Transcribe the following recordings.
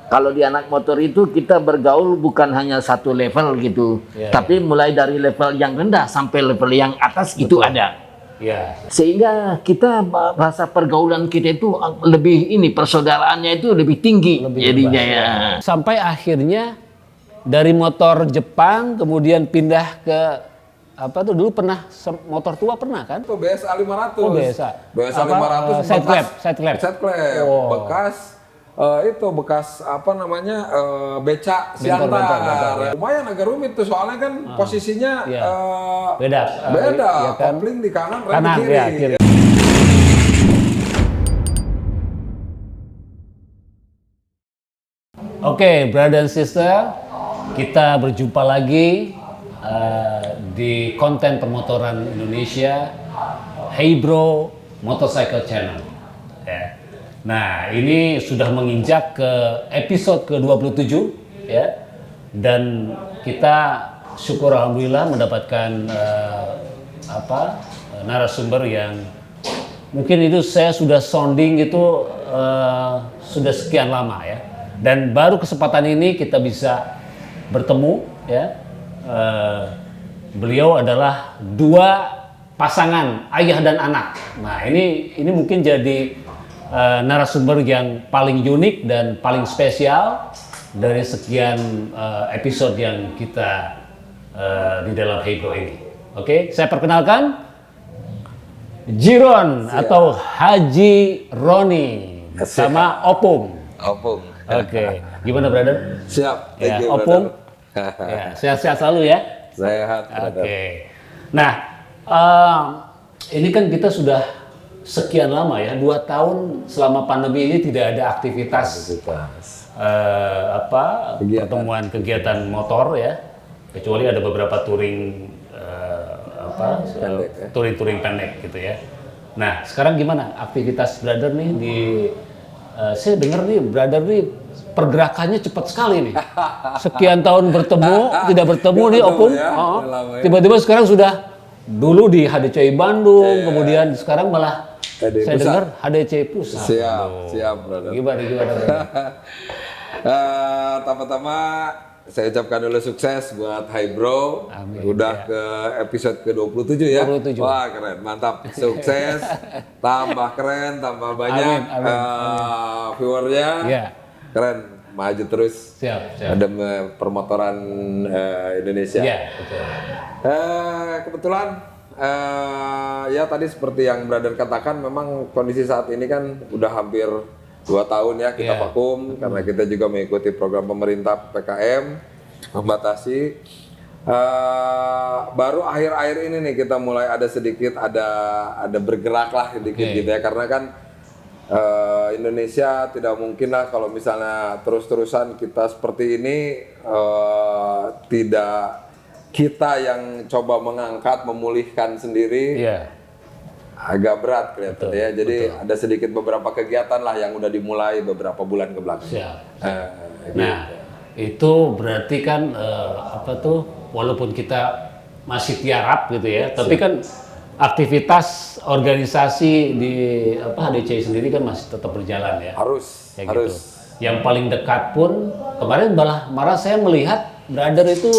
Kalau di anak motor itu kita bergaul bukan hanya satu level gitu, tapi mulai dari level yang rendah sampai level yang atas itu ada. Sehingga kita rasa pergaulan kita itu lebih persaudaraannya itu lebih tinggi jadinya ya. Sampai akhirnya dari motor Jepang kemudian pindah ke apa tuh dulu pernah motor tua pernah kan? Itu BSA 500. Oh, BSA. BSA 500 side clap. Bekas apa namanya becak siantar. Lumayan agak rumit tuh soalnya kan posisinya beda. Ya kan? Kopling di kanan, rem di kiri. Ya, kiri. Oke, brother and sister, kita berjumpa lagi di konten pemotoran Indonesia, Hey Bro Motorcycle Channel. Ya. Nah, ini sudah menginjak ke episode ke-27 ya. Dan kita syukur alhamdulillah mendapatkan narasumber yang mungkin itu saya sudah sounding itu sudah sekian lama ya. Dan baru kesempatan ini kita bisa bertemu ya. Beliau adalah dua pasangan ayah dan anak. Nah, ini mungkin jadi narasumber yang paling unik dan paling spesial dari sekian episode yang kita di dalam Hey Bro ini. Oke, saya perkenalkan Jiron atau Haji Roni sama Opung. Oke, gimana brother? Siap. Ya, Opung. Ya, sehat-sehat selalu ya. Sehat. Oke. Nah, ini kan kita sudah sekian lama ya, 2 tahun selama pandemi ini tidak ada aktivitas. Pertemuan kegiatan motor ya, kecuali ada beberapa touring touring pendek gitu ya. Nah, sekarang gimana aktivitas brother nih di saya dengar nih brother nih pergerakannya cepat sekali nih. Sekian tahun tidak bertemu nih Opung. Tiba-tiba sekarang sudah dulu di HDCI Bandung, kemudian sekarang malah saya dengar HDCI Pusat. Siap brother. Gimana brother? Pertama saya ucapkan dulu sukses buat Hey Bro. Amin. Udah ke episode ke-27 ya. 27. Wah, keren. Mantap. Sukses. Tambah keren, tambah banyak viewernya. Yeah. Keren. Maju terus. Siap. Ada permotoran Indonesia. Iya, betul. Kebetulan ya tadi seperti yang brother katakan, memang kondisi saat ini kan udah hampir 2 tahun ya kita vakum karena kita juga mengikuti program pemerintah PPKM membatasi. Baru akhir-akhir ini nih kita mulai ada sedikit ada bergerak lah sedikit gitu ya, karena kan Indonesia tidak mungkin lah kalau misalnya terus-terusan kita seperti ini, tidak kita yang coba mengangkat memulihkan sendiri. Agak berat kelihatan ya. Jadi ada sedikit beberapa kegiatan lah yang udah dimulai beberapa bulan ke belakang. Nah, itu berarti kan walaupun kita masih tiarap gitu ya, tapi kan aktivitas organisasi di HDCI sendiri kan masih tetap berjalan ya. Harus. Gitu. Yang paling dekat pun kemarin malah saya melihat brother itu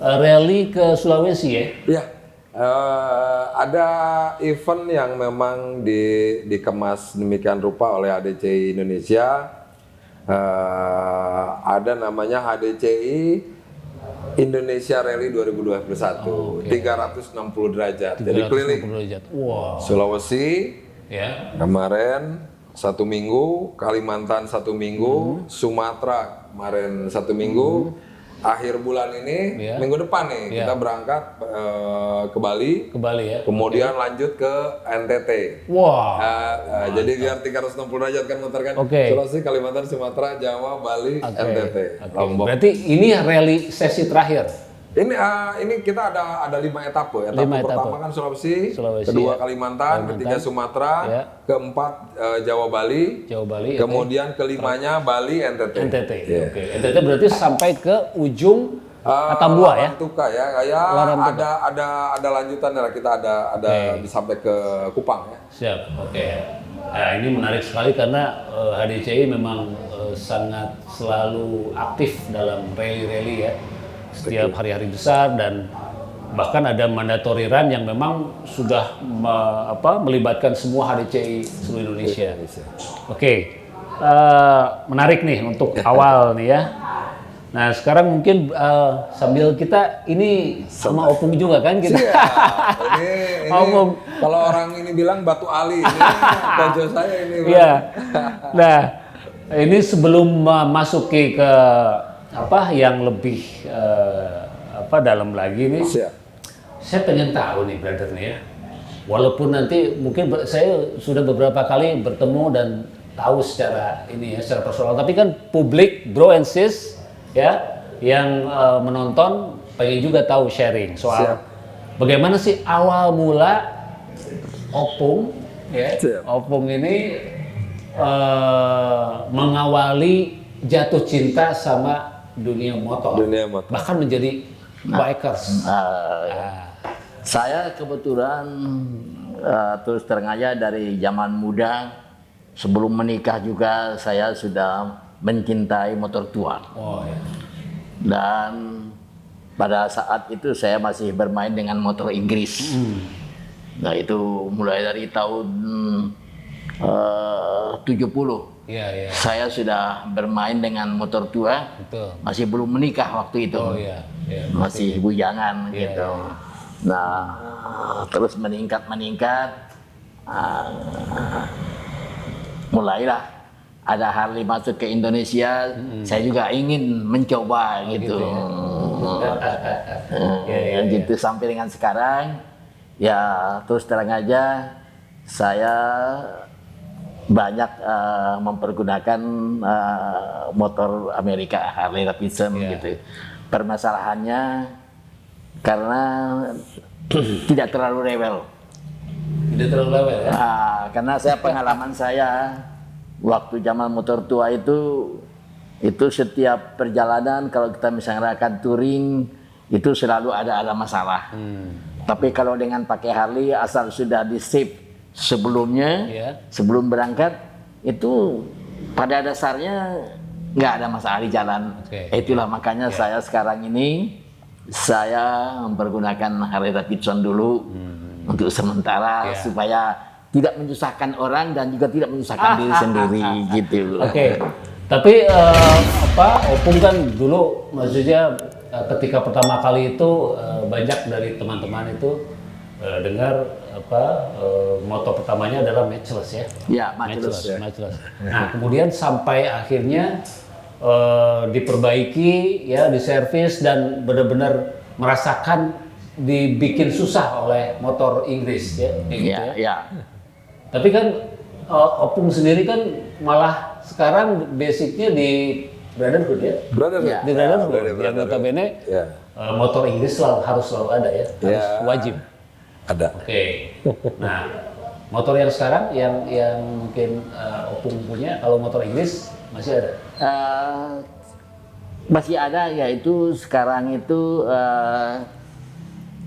rally ke Sulawesi ya. Iya. Ada event yang memang dikemas demikian rupa oleh HDCI Indonesia. Ada namanya HDCI Indonesia Rally 2021, 360 derajat. Jadi keliling Sulawesi kemarin 1 minggu, Kalimantan 1 minggu, Sumatera kemarin 1 minggu. Akhir bulan ini, minggu depan nih, kita berangkat ke Bali ya. Kemudian lanjut ke NTT. Jadi biar 360 derajat kan muter kan. Sulawesi, Kalimantan, Sumatera, Jawa, Bali, NTT. Lombok. Berarti ini rally sesi terakhir? Ini kita ada 5 etape. Etape pertama kan Sulawesi, kedua Kalimantan, ketiga Sumatera, keempat Jawa Bali, kemudian kelimanya Bali, NTT. NTT berarti sampai ke ujung Atambua ya? Tuka ya, ada lanjutannya lah, kita ada sampai ke Kupang ya. Siap, Nah, ini menarik sekali karena HDCI memang sangat selalu aktif dalam rally-rally ya. Setiap hari-hari besar dan bahkan ada mandatory run yang memang sudah melibatkan semua HDCI seluruh Indonesia. Oke, menarik nih untuk awal nih ya. Nah sekarang mungkin sambil kita ini sama Opung juga kan kita. Ini Opung. Kalau orang ini bilang Batu Ali, ini pojok saya ini. Iya. Nah ini sebelum memasuki ke yang lebih dalam lagi nih. Saya pengen tahu nih brother nih ya. Walaupun nanti mungkin saya sudah beberapa kali bertemu dan tahu secara personal, tapi kan publik bro and sis ya yang menonton pengen juga tahu sharing soal bagaimana sih awal mula Opung ya. Opung ini mengawali jatuh cinta sama dunia motor. Bahkan menjadi bikers. Saya kebetulan terus terang aja dari zaman muda sebelum menikah juga saya sudah mencintai motor tua. Dan pada saat itu saya masih bermain dengan motor Inggris. Nah itu mulai dari tahun 70. Saya sudah bermain dengan motor tua. Masih belum menikah waktu itu. Masih bujangan gitu. Nah, terus meningkat, mulailah ada Harley masuk ke Indonesia, saya juga ingin mencoba gitu. Gitu sampai dengan sekarang, ya terus terang aja saya banyak mempergunakan motor Amerika Harley Davidson gitu. Permasalahannya karena tidak terlalu rewel. Tidak terlalu rewel ya? Karena pengalaman saya waktu zaman motor tua itu setiap perjalanan kalau kita misalnya akan touring itu selalu ada masalah. Tapi kalau dengan pakai Harley asal sudah di save sebelumnya, sebelum berangkat itu pada dasarnya nggak ada masalah di jalan. Itulah makanya saya sekarang ini saya mempergunakan Harley Davidson dulu untuk sementara supaya tidak menyusahkan orang dan juga tidak menyusahkan diri sendiri gitu. Tapi Opung kan dulu maksudnya ketika pertama kali itu banyak dari teman-teman itu dengar motor pertamanya adalah Matchless ya. Ya, Matchless. Nah, kemudian sampai akhirnya diperbaiki ya, diservis dan benar-benar merasakan dibikin susah oleh motor Inggris ya. Tapi kan Opung sendiri kan malah sekarang basicnya di Brotherhood ya. Di Brotherhood. Yang notabene motor Inggris harus selalu ada ya, harus wajib. Ada. Nah, motor yang sekarang yang mungkin Opung punya, kalau motor Inggris masih ada? Masih ada, yaitu sekarang itu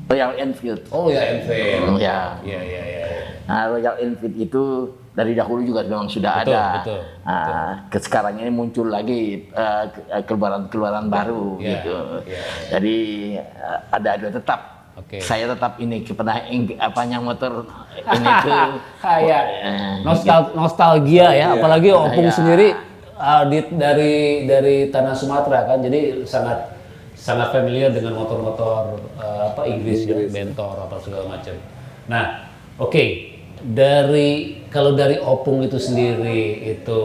Royal Enfield. Enfield. Nah, Royal Enfield itu dari dahulu juga memang sudah ada. Sekarang ini muncul lagi keluaran baru gitu. Jadi ada tetap. Saya tetap ini pernah motor ini tuh kayak nostalgia ya, apalagi Opung sendiri dari tanah Sumatera kan, jadi sangat familiar dengan motor-motor Inggris ya, Bentor apa segala macam. Nah, kalau dari Opung itu sendiri itu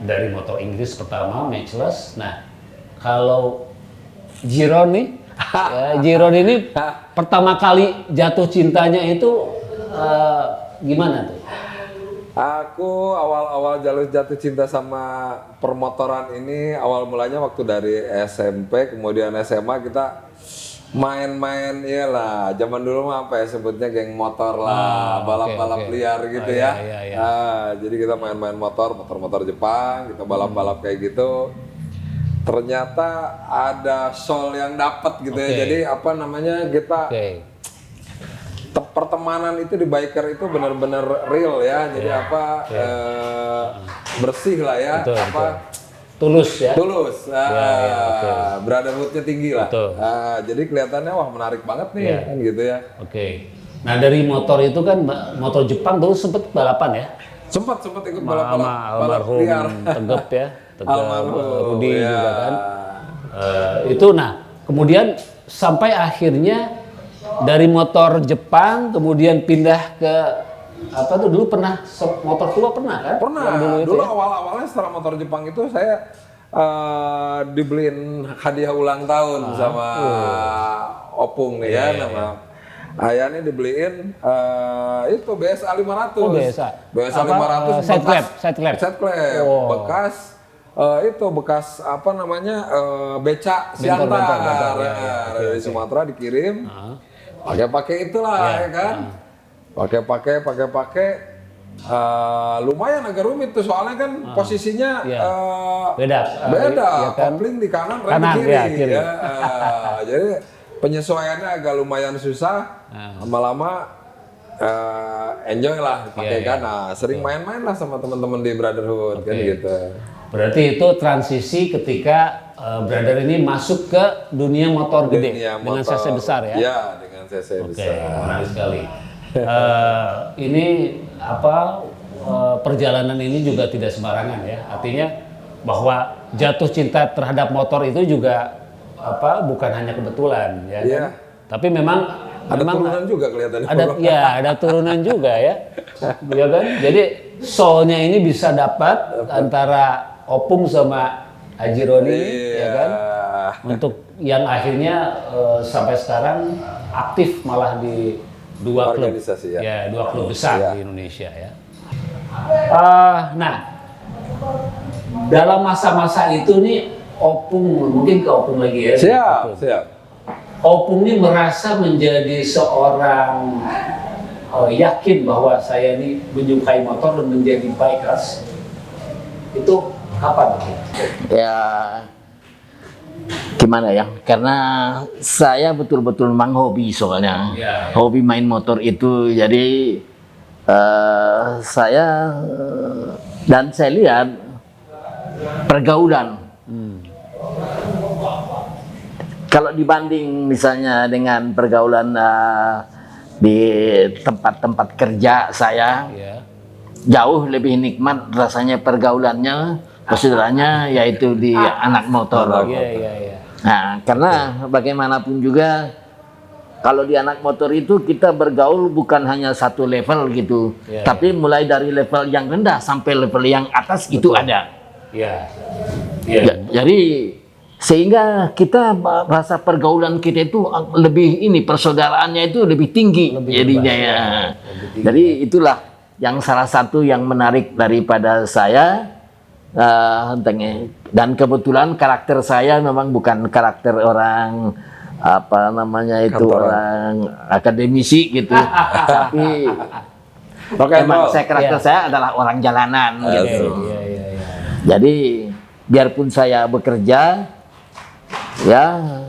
dari motor Inggris pertama Matchless. Nah, kalau Giron nih, Giron ini pertama kali jatuh cintanya itu gimana tuh? Aku awal-awal jatuh cinta sama permotoran ini awal mulanya waktu dari SMP, kemudian SMA kita main-main iyalah. Zaman dulu mah sebutnya geng motor lah, balap-balap liar gitu ya. Jadi kita main-main motor Jepang, kita balap-balap kayak gitu. Ternyata ada soul yang dapat gitu ya. Jadi kita pertemanan itu di biker itu benar-benar real ya. Jadi bersih lah ya. Betul. Tulus ya. Tulus. Brotherhoodnya tinggi lah. Jadi kelihatannya wah menarik banget nih kan gitu ya. Nah dari motor itu kan motor Jepang dulu sempet balapan ya. Sempat ikut balapan almarhum Tegep ya. Almarhum Rudi juga kan. Itu nah kemudian sampai akhirnya dari motor Jepang kemudian pindah ke apa tuh dulu pernah motor tua pernah kan? Pernah. Dulu awal-awalnya setelah motor Jepang itu saya dibeliin hadiah ulang tahun sama Opung nih kan sama ayahnya dibeliin itu BSA 500. Oh, BSA 500 side clap. Bekas itu bekas apa namanya beca Siantar dari Sumatera dikirim. Pakai itulah ya kan. Pakai lumayan agak rumit tuh soalnya kan posisinya beda ya kan? Kopling di kanan rem di kiri. Ya. Jadi penyesuaiannya agak lumayan susah. Lama-lama enjoy lah pakai kan. Nah, sering main-main lah sama teman-teman di Brotherhood kan gitu. Berarti itu transisi ketika Brother ini masuk ke dunia motor gede dengan cc besar ya? Iya, dengan cc besar. Menarik sekali. Ini apa perjalanan ini juga tidak sembarangan ya. Artinya bahwa jatuh cinta terhadap motor itu juga bukan hanya kebetulan ya kan? Tapi memang turunan juga kelihatan. Ada turunan juga ya. Ya kan? Jadi soulnya ini bisa dapat antara Opung sama Haji Roni ya kan. Untuk yang akhirnya sampai sekarang aktif malah di dua klub besar di Indonesia ya. Nah, dalam masa-masa itu nih Opung mungkin ke Opung lagi ya. Siap. Opung ini merasa menjadi seorang yakin bahwa saya ini menyukai motor dan menjadi bikers. Itu kapan? Ya gimana ya? Karena saya betul-betul memang hobi soalnya. Hobi main motor itu. Jadi saya dan saya lihat pergaulan. Kalau dibanding misalnya dengan pergaulan di tempat-tempat kerja saya, jauh lebih nikmat rasanya pergaulannya, persaudaranya yaitu di anak motor. Nah, karena bagaimanapun juga kalau di anak motor itu kita bergaul bukan hanya satu level gitu, tapi mulai dari level yang rendah sampai level yang atas itu ada. Jadi sehingga kita rasa pergaulan kita itu lebih persaudaranya itu lebih tinggi jadinya ya. Jadi itulah yang salah satu yang menarik daripada saya. Dan kebetulan karakter saya memang bukan karakter orang orang akademisi gitu, tapi memang karakter saya adalah orang jalanan gitu. Jadi biarpun saya bekerja ya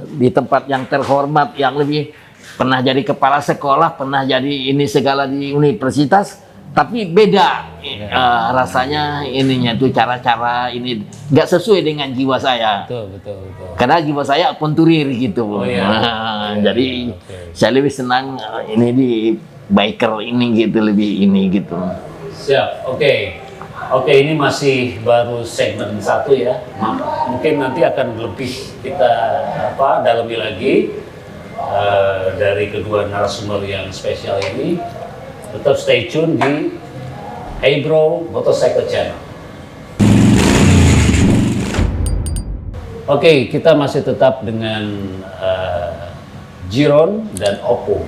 di tempat yang terhormat, yang lebih pernah jadi kepala sekolah, pernah jadi ini segala di universitas, tapi beda rasanya ininya tuh cara-cara ini nggak sesuai dengan jiwa saya. Betul. Karena jiwa saya aventurir gitu. Jadi saya lebih senang ini di biker ini gitu, lebih ini gitu. Siap. Oke, ini masih baru segmen 1 ya. Mungkin nanti akan lebih kita dalami lagi dari kedua narasumber yang spesial ini. Tetap stay tune di Hey Bro Motorcycle Channel. Oke, kita masih tetap dengan Jiron dan Opung,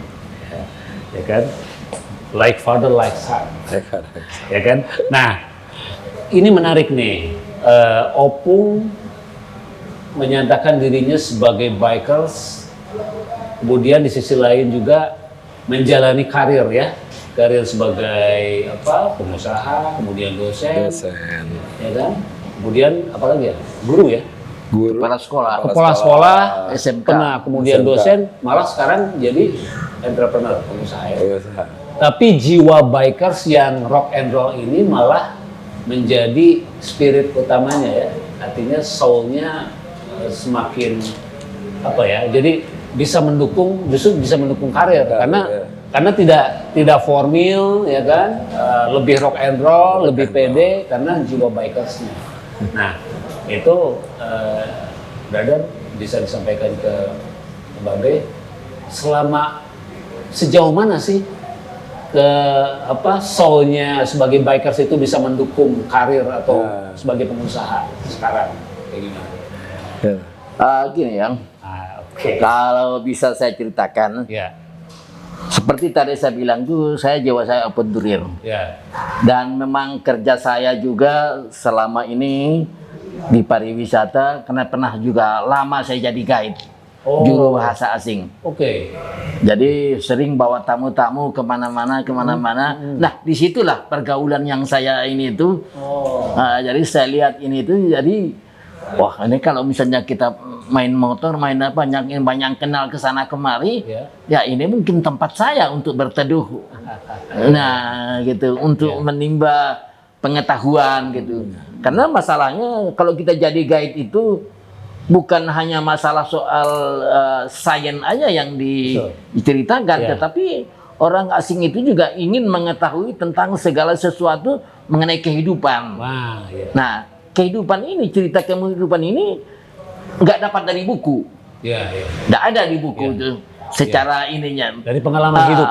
ya kan? Like father, like son, ya kan? Nah, ini menarik nih. Opung menyatakan dirinya sebagai bikers, kemudian di sisi lain juga menjalani karir ya. Karir sebagai pengusaha, kemudian dosen, ya kan? Kemudian apa lagi ya? Guru ya? Guru. Kepala sekolah. Kepala sekolah, SMK. kemudian SMK. Dosen, malah sekarang jadi entrepreneur, pengusaha ya. Tapi jiwa bikers yang rock and roll ini malah menjadi spirit utamanya ya. Artinya soul-nya semakin apa ya? Jadi justru bisa mendukung karir karena tidak formil ya kan, lebih rock and roll, lebih pede karena jiwa bikersnya. Nah itu brother bisa disampaikan ke Babe sejauh mana sih soul-nya sebagai bikers itu bisa mendukung karir atau sebagai pengusaha sekarang kayak gimana? Gini yang kalau bisa saya ceritakan. Seperti tadi saya bilang tuh, jiwa saya open to real. Dan memang kerja saya juga selama ini di pariwisata, karena pernah juga lama saya jadi guide, juru bahasa asing. Jadi sering bawa tamu-tamu kemana-mana. Nah, disitulah pergaulan yang saya ini tuh. Jadi saya lihat ini tuh, jadi wah ini kalau misalnya kita main motor, main apa, banyak kenal ke sana kemari, ya ini mungkin tempat saya untuk berteduh. Nah, gitu, untuk menimba pengetahuan gitu. Karena masalahnya kalau kita jadi guide itu bukan hanya masalah soal sains aja yang diceritakan, tetapi orang asing itu juga ingin mengetahui tentang segala sesuatu mengenai kehidupan. Nah, kehidupan ini, cerita kehidupan ini nggak dapat dari buku, nggak ada di buku itu secara ininya. Dari pengalaman hidup.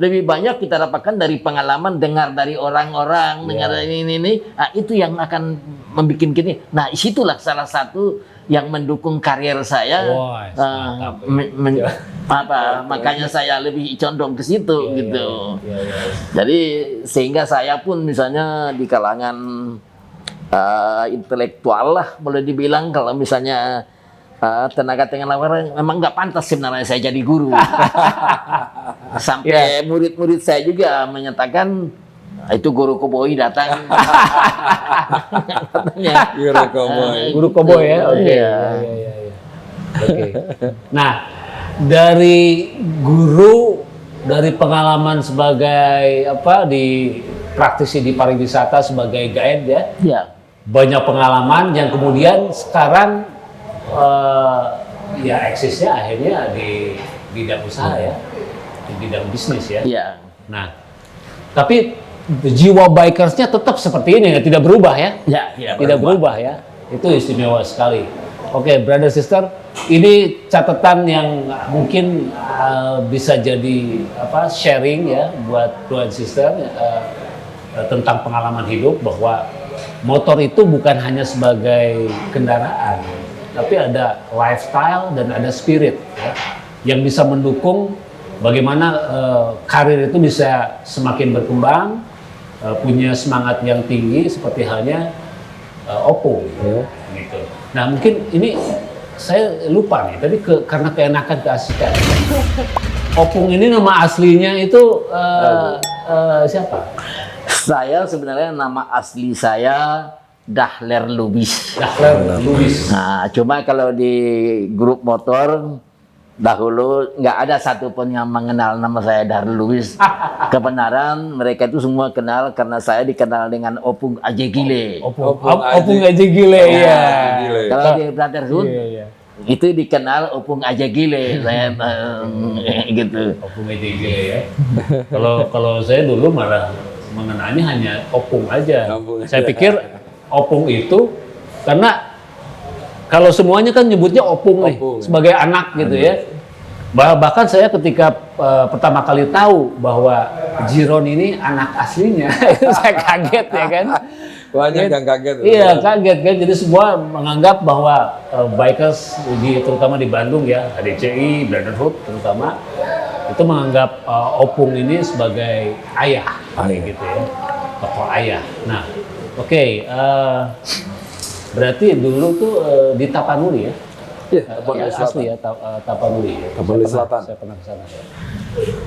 Lebih banyak kita dapatkan dari pengalaman, dengar dari orang-orang, dengar ini. Nah, itu yang akan membuat gini. Nah, situlah salah satu yang mendukung karier saya. Makanya saya lebih condong ke situ gitu. Jadi sehingga saya pun misalnya di kalangan intelektual lah boleh dibilang, kalau misalnya tenaga lapangan memang nggak pantas sebenarnya saya jadi guru. Sampai murid-murid saya juga menyatakan itu guru koboi datang. Katanya guru koboi ya. Oke. Nah, dari guru, dari pengalaman sebagai di praktisi di pariwisata sebagai guide ya. Banyak pengalaman yang kemudian sekarang eksisnya akhirnya di bidang usaha di bidang bisnis ya. Nah, tapi jiwa bikersnya tetap seperti ini, tidak berubah ya? Tidak berubah ya. Itu istimewa sekali. Oke, brother sister, ini catatan yang mungkin bisa jadi sharing ya buat bro and sister tentang pengalaman hidup, bahwa motor itu bukan hanya sebagai kendaraan, tapi ada lifestyle dan ada spirit yang bisa mendukung bagaimana karir itu bisa semakin berkembang, punya semangat yang tinggi seperti halnya Opung gitu. Nah, mungkin ini saya lupa nih tadi karena keenakan keasikan. Opung ini nama aslinya itu siapa? Saya sebenarnya nama asli saya Dahler Lubis. Nah, cuma kalau di grup motor dahulu nggak ada satupun yang mengenal nama saya Dahler Lubis. Kebenaran mereka itu semua kenal karena saya dikenal dengan Opung Ajegile. Opung Ajegile ya. Kalau di Brotherhood itu dikenal Opung Ajegile, saya gitu. Opung Ajegile ya. Kalau saya dulu malah mengenalnya hanya Opung aja. Saya pikir Opung itu karena kalau semuanya kan nyebutnya Opung nih, sebagai anak gitu ya. Bahkan saya ketika pertama kali tahu bahwa Jiron ini anak aslinya, saya kaget ya kan. Banyak yang kaget. Iya, kaget kan. Jadi semua menganggap bahwa bikers terutama di Bandung ya, HDCI, Brotherhood terutama, itu menganggap Opung ini sebagai ayah gitu ya, tokoh ayah. Nah, oke, berarti dulu tuh di Tapanuli ya? Iya, asli ya, Tapanuli. Tapanuli Selatan. Saya pernah ke sana ya.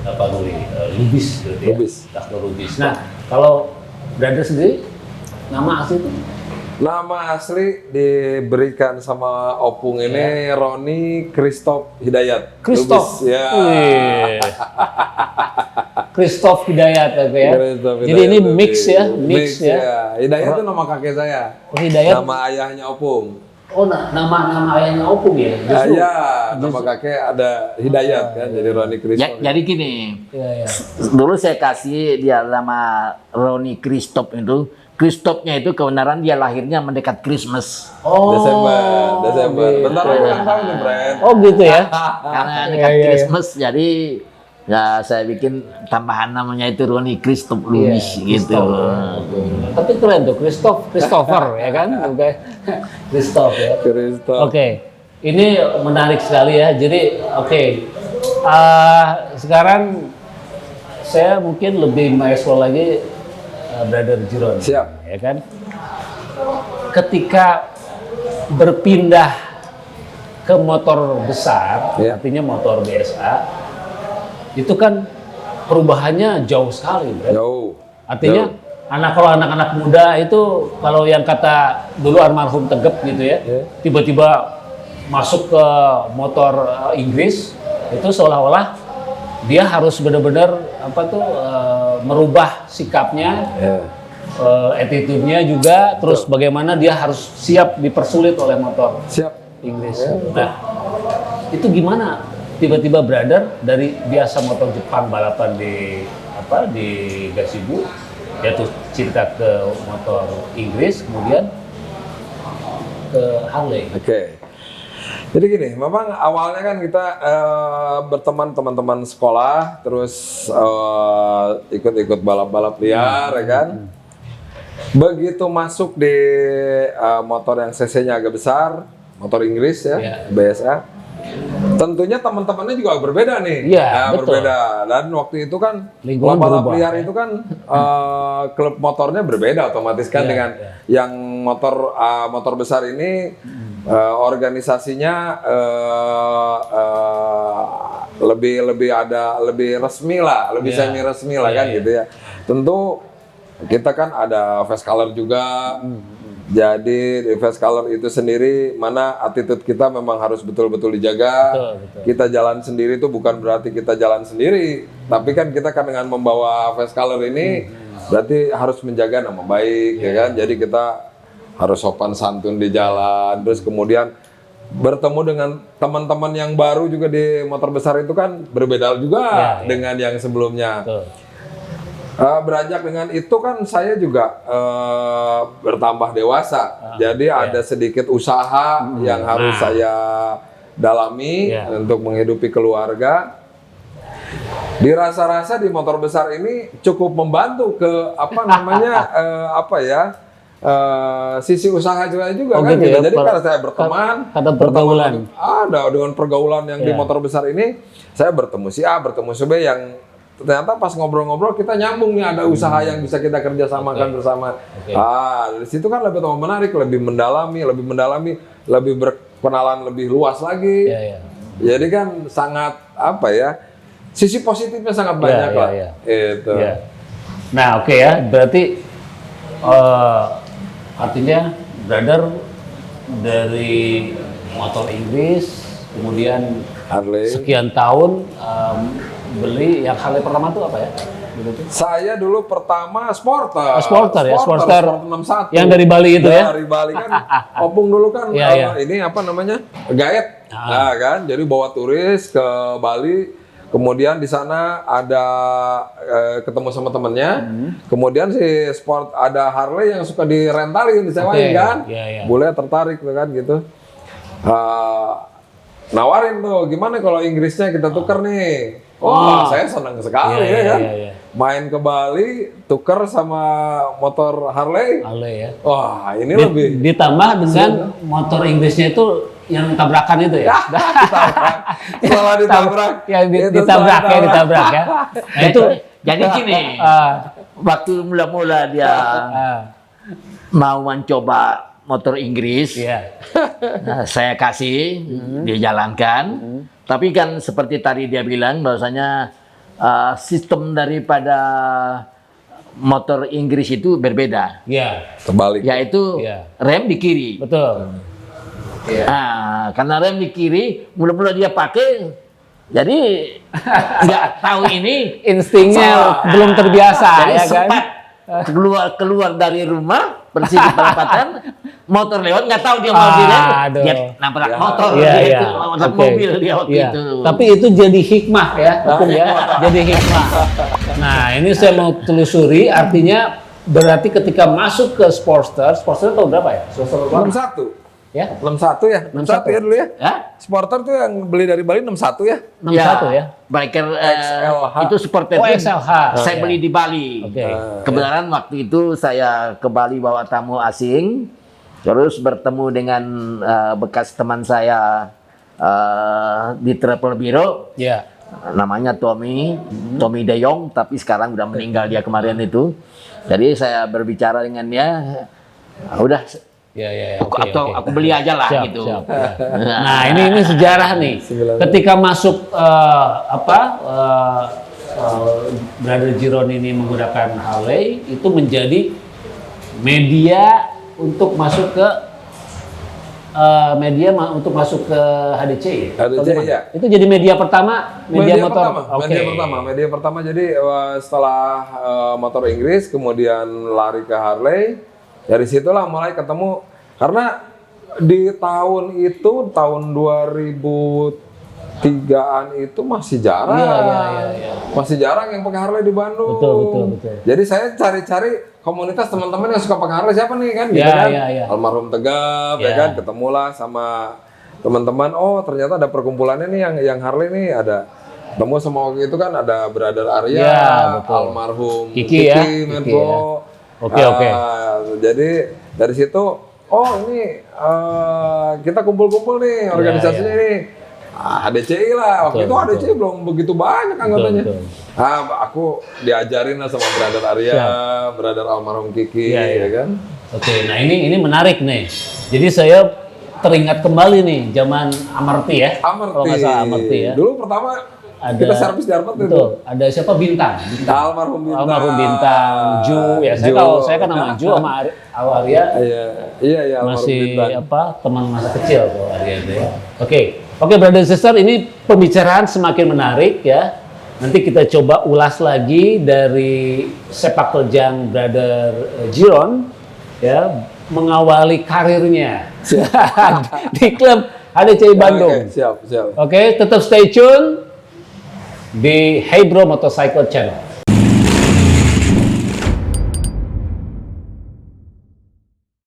Tapanuli, Lubis gitu ya. Lubis. Nah, kalau brother sendiri nama asli itu? Nama asli diberikan sama Opung ini Roni Christoph Hidayat. Christoph. Ya. Christoph Hidayat ya. Christoph Jadi Hidayat ini tuh. mix ya. Hidayat itu nama kakek saya. Hidayat. Nama ayahnya Opung. Oh, nama ayahnya Opung ya? Iya, nama kakek ada Hidayat kan, jadi Roni Christoph. Jadi gini, Iya. dulu saya kasih dia nama Roni Christoph itu. Christoph-nya itu kebenaran dia lahirnya mendekat Christmas. Oh. Desember. Bentar lagi ulang tahun nih, Bren. Oh gitu ya? Karena dekat Christmas, jadi ya saya bikin tambahan namanya itu Roni Christoph Lubis gitu. Tapi keren tuh, Christopher ya kan? Oke. Christoph ya. Christoph. Oke. Ini menarik sekali ya. Jadi sekarang saya mungkin lebih mengeksplor lagi Brother Jiron. Siap. Ya kan? Ketika berpindah ke motor besar, artinya motor BSA, itu kan perubahannya jauh sekali, Bro. Jauh. Artinya kalau anak-anak muda itu kalau yang kata dulu almarhum Tegep gitu ya, tiba-tiba masuk ke motor Inggris itu seolah-olah dia harus benar-benar merubah sikapnya, attitude-nya juga, terus bagaimana dia harus siap dipersulit oleh motor Inggris. Nah, itu gimana? Tiba-tiba Brother dari biasa motor Jepang balapan di Gasibu, jatuh cinta ke motor Inggris, kemudian ke Harley. Oke. Jadi gini, memang awalnya kan kita berteman teman-teman sekolah, terus ikut-ikut balap-balap liar, ya kan. Begitu masuk di motor yang cc-nya agak besar, motor Inggris ya, BSA. Tentunya teman-temannya juga berbeda nih. Iya, betul. Berbeda. Dan waktu itu kan Lingkungan balap berubah, liar itu kan klub motornya berbeda otomatis kan dengan yang motor besar ini organisasinya lebih resmi lah, lebih semi resmi lah kan gitu ya. Tentu kita kan ada face color juga. Jadi di face color itu sendiri mana attitude kita memang harus betul-betul dijaga. Betul. Kita jalan sendiri itu bukan berarti kita jalan sendiri, tapi kan kita kan dengan membawa face color ini berarti harus menjaga nama baik ya kan. Jadi kita harus sopan santun di jalan. Terus kemudian bertemu dengan teman-teman yang baru juga di motor besar itu kan berbeda juga dengan yang sebelumnya. Beranjak dengan itu kan saya juga bertambah dewasa. Jadi ada sedikit usaha yang harus saya dalami untuk menghidupi keluarga. Dirasa-rasa di motor besar ini cukup membantu ke sisi usaha juga kan gitu. Jadi karena saya berteman, pergaulan. Dengan pergaulan yang di motor besar ini, saya bertemu si A, bertemu si B yang ternyata pas ngobrol-ngobrol kita nyambung nih, ada usaha yang bisa kita kerjasamakan bersama. Dari situ kan lebih menarik, lebih mendalami, lebih berkenalan lebih luas lagi. Jadi kan sangat sisi positifnya sangat banyak lah. Itu. Nah berarti artinya Brother dari motor Inggris, kemudian Harley. Sekian tahun beli yang Harley pertama itu apa ya? Saya dulu pertama Sporter. Sporter 61. Yang dari Bali itu ya? Dari Bali kan, Opung dulu kan ini gaet. Nah kan, jadi bawa turis ke Bali. Kemudian di sana ada ketemu sama temennya. Kemudian si Sport ada Harley yang suka direntalin, disewain kan. Boleh tertarik kan gitu. Nawarin tuh, gimana kalau Inggrisnya kita tuker nih? Saya senang sekali kan. Main ke Bali, tuker sama motor Harley. Ya. Wah, ini lebih. Ditambah dengan motor Inggrisnya itu yang tabrakan itu ya. Setelah ditabrak. Ditabrak ya. Nah itu jadi gini, waktu mula-mula dia mau mencoba motor Inggris, saya kasih, dia jalankan. Tapi kan seperti tadi dia bilang bahwasanya sistem daripada motor Inggris itu berbeda. Ya. Terbalik. Yaitu rem di kiri. Betul. Nah, karena rem di kiri, mula-mula dia pakai, jadi nggak tahu ini Instingnya belum terbiasa, jadi ya kan? sempat keluar dari rumah, bersih di perempatan, motor lewat, nggak tahu dia mau direm, dia nabrak motor, nabrak mobil dia waktu itu. Tapi itu jadi hikmah ya, hukum ya, jadi hikmah. Nah, ini saya mau telusuri, artinya berarti ketika masuk ke Sportster tahun berapa ya? 61. Ya? 61 ya? 61 ya dulu ya? Sporter tuh yang beli dari Bali 61 ya? 61 ya? Biker XLH. itu Sporter Oh, XLH. saya beli di Bali. Kebenaran waktu itu saya ke Bali bawa tamu asing, terus bertemu dengan bekas teman saya di Travel Bureau. Ya. Namanya Tommy De Jong, tapi sekarang udah meninggal dia kemarin itu. Jadi saya berbicara dengan dia, udah aku beli aja lah gitu. Nah, ini sejarah nih. Ketika masuk Brother Giron ini menggunakan Harley, itu menjadi media untuk masuk ke HDC. HDC ya. Itu jadi media pertama, media motor. Media pertama. Jadi setelah motor Inggris, kemudian lari ke Harley. Dari situlah mulai ketemu, karena di tahun 2003-an itu masih jarang. Masih jarang yang pakai Harley di Bandung. Betul. Jadi saya cari-cari komunitas teman-teman yang suka pakai Harley siapa nih kan? Almarhum Tegap, ya kan? Ketemulah sama teman-teman. Oh, ternyata ada perkumpulannya nih yang Harley nih ada. Ketemu sama waktu itu kan ada Brother Arya, almarhum Kiki Menpo. Oke. Jadi dari situ, ini kita kumpul-kumpul nih organisasinya ini. HDCI lah, waktu itu HDCI belum begitu banyak anggotanya. Aku diajarin lah sama Brother Arya, Brother almarhum Kiki, ya kan. Oke, nah ini menarik nih. Jadi saya teringat kembali nih zaman Amarty ya. Kalau nggak salah Amarty ya. Dulu pertama kita servis di Amarty itu. Ada siapa Bintang? Almarhum Bintang. Ju ya. Saya kan nama Ju sama Arya. Iya. Masih teman masa kecil kalau Arya itu ya. Oke, brother sister, ini pembicaraan semakin menarik ya. Nanti kita coba ulas lagi dari sepak terjang Brother Giron ya, mengawali karirnya di klub HDCI Bandung. Siap. Oke, tetap stay tune di Hey Bro Motorcycle Channel.